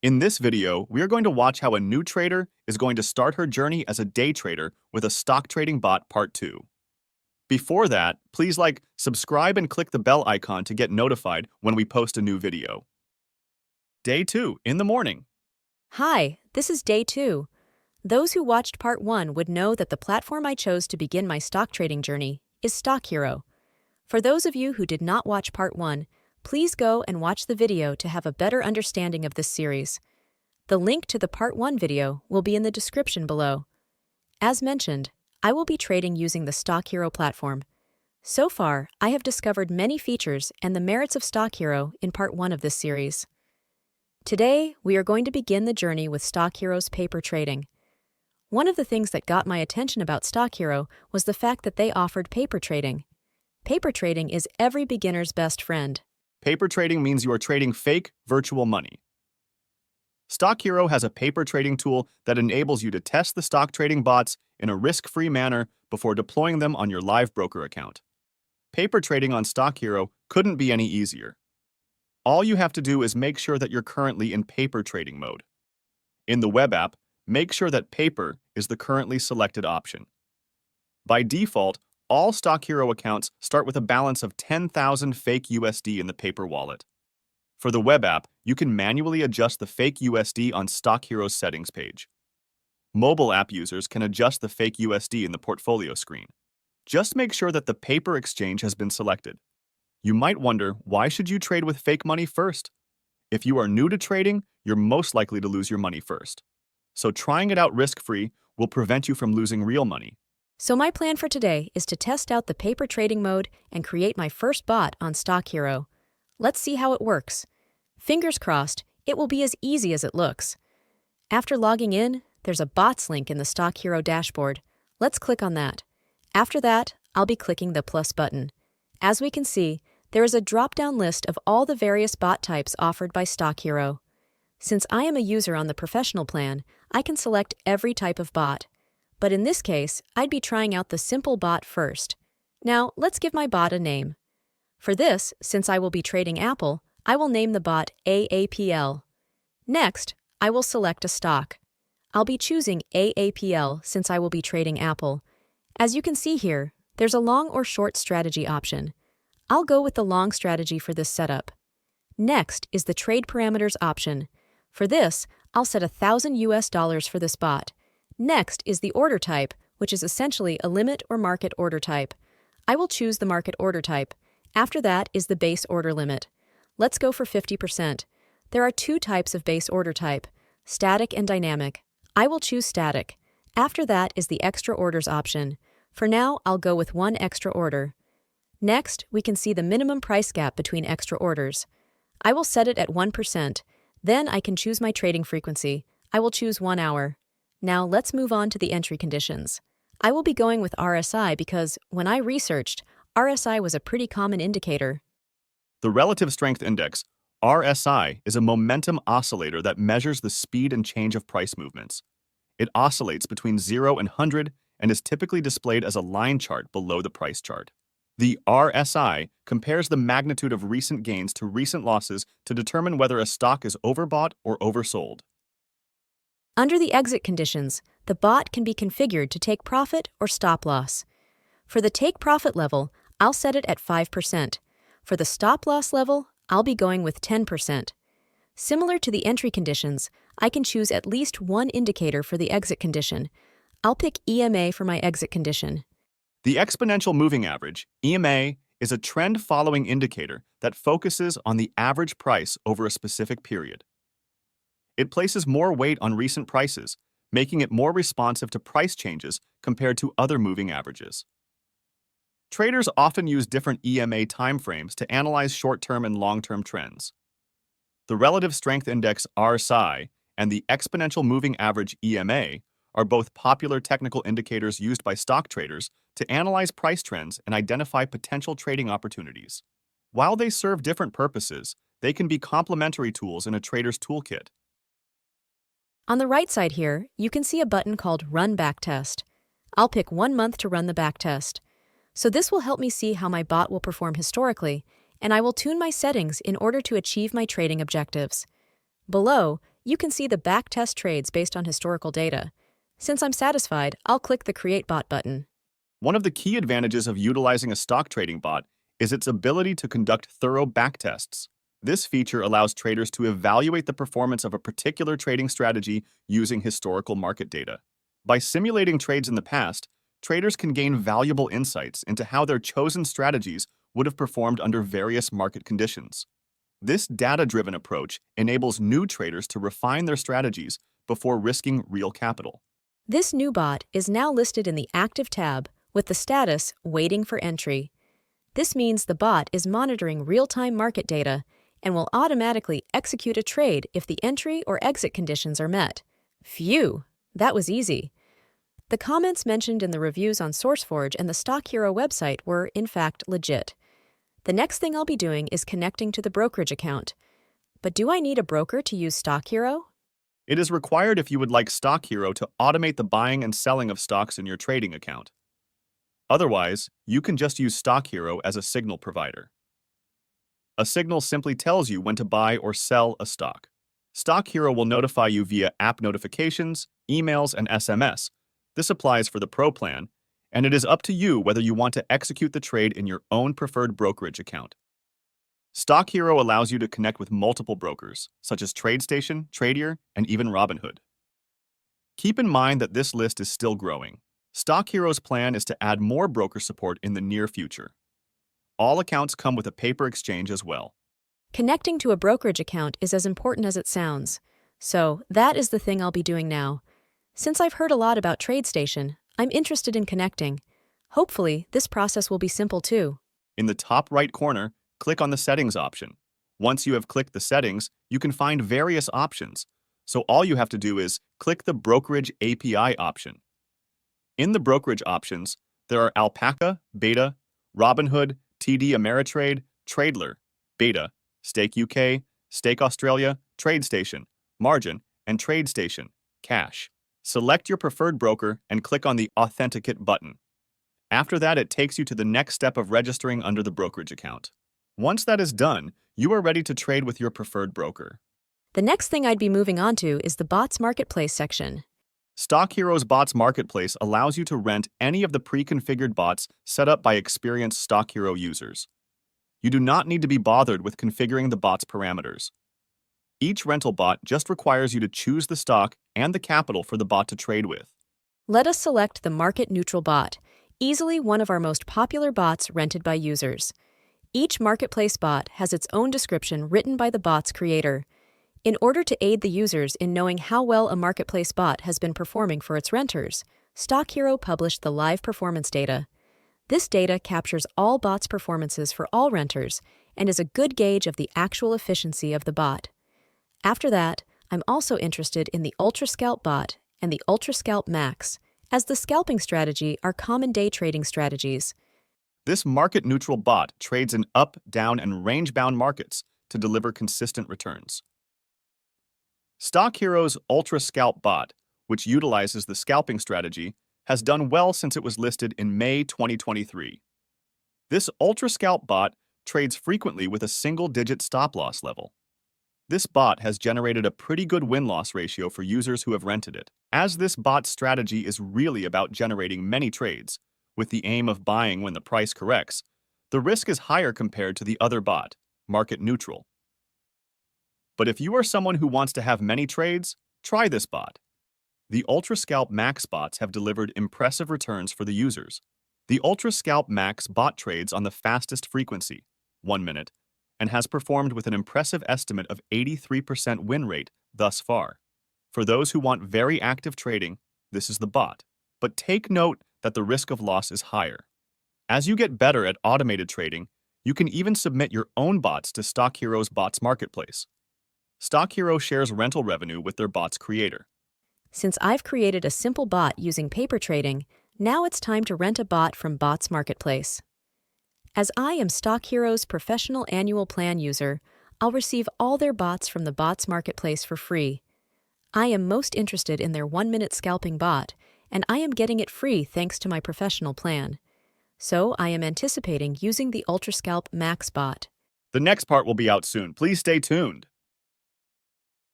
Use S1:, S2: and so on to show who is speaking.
S1: In this video, we are going to watch how a new trader is going to start her journey as a day trader with a stock trading bot part 2. Before that, please subscribe and click the bell icon to get notified when we post a new video. Day 2, in the morning.
S2: Hi, this is day 2. Those who watched part 1 would know that the platform I chose to begin my stock trading journey is StockHero. For those of you who did not watch part 1, please go and watch the video to have a better understanding of this series. The link to the part 1 video will be in the description below. As mentioned, I will be trading using the StockHero platform. So far, I have discovered many features and the merits of StockHero in part 1 of this series. Today, we are going to begin the journey with StockHero's paper trading. One of the things that got my attention about StockHero was the fact that they offered paper trading. Paper trading is every beginner's best friend.
S1: Paper trading means you are trading fake, virtual money. StockHero has a paper trading tool that enables you to test the stock trading bots in a risk-free manner before deploying them on your live broker account. Paper trading on StockHero couldn't be any easier. All you have to do is make sure that you're currently in paper trading mode. In the web app, make sure that paper is the currently selected option. By default, all StockHero accounts start with a balance of 10,000 fake USD in the paper wallet. For the web app, you can manually adjust the fake USD on StockHero's settings page. Mobile app users can adjust the fake USD in the portfolio screen. Just make sure that the paper exchange has been selected. You might wonder, why should you trade with fake money first? If you are new to trading, you're most likely to lose your money first. So trying it out risk-free will prevent you from losing real money.
S2: So my plan for today is to test out the paper trading mode and create my first bot on StockHero. Let's see how it works. Fingers crossed, it will be as easy as it looks. After logging in, there's a bots link in the StockHero dashboard. Let's click on that. After that, I'll be clicking the plus button. As we can see, there is a drop-down list of all the various bot types offered by StockHero. Since I am a user on the professional plan, I can select every type of bot. But in this case, I'd be trying out the simple bot first. Now, let's give my bot a name. For this, since I will be trading Apple, I will name the bot AAPL. Next, I will select a stock. I'll be choosing AAPL since I will be trading Apple. As you can see here, there's a long or short strategy option. I'll go with the long strategy for this setup. Next is the trade parameters option. For this, I'll set $1,000 for this bot. Next is the order type, which is essentially a limit or market order type. I will choose the market order type. After that is the base order limit. Let's go for 50%. There are two types of base order type, static and dynamic. I will choose static. After that is the extra orders option. For now, I'll go with one extra order. Next, we can see the minimum price gap between extra orders. I will set it at 1%. Then I can choose my trading frequency. I will choose 1 hour. Now let's move on to the entry conditions. I will be going with RSI because, when I researched, RSI was a pretty common indicator.
S1: The Relative Strength Index, RSI, is a momentum oscillator that measures the speed and change of price movements. It oscillates between 0 and 100 and is typically displayed as a line chart below the price chart. The RSI compares the magnitude of recent gains to recent losses to determine whether a stock is overbought or oversold.
S2: Under the exit conditions, the bot can be configured to take profit or stop loss. For the take profit level, I'll set it at 5%. For the stop loss level, I'll be going with 10%. Similar to the entry conditions, I can choose at least one indicator for the exit condition. I'll pick EMA for my exit condition.
S1: The exponential moving average, EMA, is a trend-following indicator that focuses on the average price over a specific period. It places more weight on recent prices, making it more responsive to price changes compared to other moving averages. Traders often use different EMA timeframes to analyze short-term and long-term trends. The Relative Strength Index RSI and the Exponential Moving Average EMA are both popular technical indicators used by stock traders to analyze price trends and identify potential trading opportunities. While they serve different purposes, they can be complementary tools in a trader's toolkit.
S2: On the right side here, you can see a button called Run Backtest. I'll pick 1 month to run the backtest. So this will help me see how my bot will perform historically, and I will tune my settings in order to achieve my trading objectives. Below, you can see the backtest trades based on historical data. Since I'm satisfied, I'll click the Create Bot button.
S1: One of the key advantages of utilizing a stock trading bot is its ability to conduct thorough backtests. This feature allows traders to evaluate the performance of a particular trading strategy using historical market data. By simulating trades in the past, traders can gain valuable insights into how their chosen strategies would have performed under various market conditions. This data-driven approach enables new traders to refine their strategies before risking real capital.
S2: This new bot is now listed in the Active tab with the status Waiting for Entry. This means the bot is monitoring real-time market data and will automatically execute a trade if the entry or exit conditions are met. Phew, that was easy. The comments mentioned in the reviews on SourceForge and the StockHero website were, in fact, legit. The next thing I'll be doing is connecting to the brokerage account. But do I need a broker to use StockHero?
S1: It is required if you would like StockHero to automate the buying and selling of stocks in your trading account. Otherwise, you can just use StockHero as a signal provider. A signal simply tells you when to buy or sell a stock. StockHero will notify you via app notifications, emails, and SMS. This applies for the Pro plan, and it is up to you whether you want to execute the trade in your own preferred brokerage account. StockHero allows you to connect with multiple brokers, such as TradeStation, TradeHero, and even Robinhood. Keep in mind that this list is still growing. StockHero's plan is to add more broker support in the near future. All accounts come with a paper exchange as well.
S2: Connecting to a brokerage account is as important as it sounds. So, that is the thing I'll be doing now. Since I've heard a lot about TradeStation, I'm interested in connecting. Hopefully, this process will be simple too.
S1: In the top right corner, click on the Settings option. Once you have clicked the settings, you can find various options. So all you have to do is click the Brokerage API option. In the brokerage options, there are Alpaca, Beta, Robinhood, TD Ameritrade, Tradeler, Beta, Stake UK, Stake Australia, TradeStation, Margin, and TradeStation, Cash. Select your preferred broker and click on the Authenticate button. After that, it takes you to the next step of registering under the brokerage account. Once that is done, you are ready to trade with your preferred broker.
S2: The next thing I'd be moving on to is the Bots Marketplace section.
S1: StockHero's Bots Marketplace allows you to rent any of the pre-configured bots set up by experienced StockHero users. You do not need to be bothered with configuring the bot's parameters. Each rental bot just requires you to choose the stock and the capital for the bot to trade with.
S2: Let us select the Market Neutral bot, easily one of our most popular bots rented by users. Each marketplace bot has its own description written by the bot's creator. In order to aid the users in knowing how well a marketplace bot has been performing for its renters, StockHero published the live performance data. This data captures all bots' performances for all renters and is a good gauge of the actual efficiency of the bot. After that, I'm also interested in the Ultra Scalp bot and the Ultra Scalp Max, as the scalping strategy are common day trading strategies.
S1: This market-neutral bot trades in up, down, and range-bound markets to deliver consistent returns. StockHero's Ultra Scalp bot, which utilizes the scalping strategy, has done well since it was listed in May 2023. This Ultra Scalp bot trades frequently with a single-digit stop-loss level. This bot has generated a pretty good win-loss ratio for users who have rented it. As this bot's strategy is really about generating many trades, with the aim of buying when the price corrects, the risk is higher compared to the other bot, market neutral. But if you are someone who wants to have many trades, try this bot. The Ultra Scalp Max bots have delivered impressive returns for the users. The Ultra Scalp Max bot trades on the fastest frequency, 1 minute, and has performed with an impressive estimate of 83% win rate thus far. For those who want very active trading, this is the bot. But take note that the risk of loss is higher. As you get better at automated trading, you can even submit your own bots to StockHero's Bots Marketplace. StockHero shares rental revenue with their bot's creator.
S2: Since I've created a simple bot using paper trading, now it's time to rent a bot from Bots Marketplace. As I am StockHero's professional annual plan user, I'll receive all their bots from the Bots Marketplace for free. I am most interested in their 1-minute scalping bot, and I am getting it free thanks to my professional plan. So I am anticipating using the Ultra Scalp Max bot.
S1: The next part will be out soon. Please stay tuned.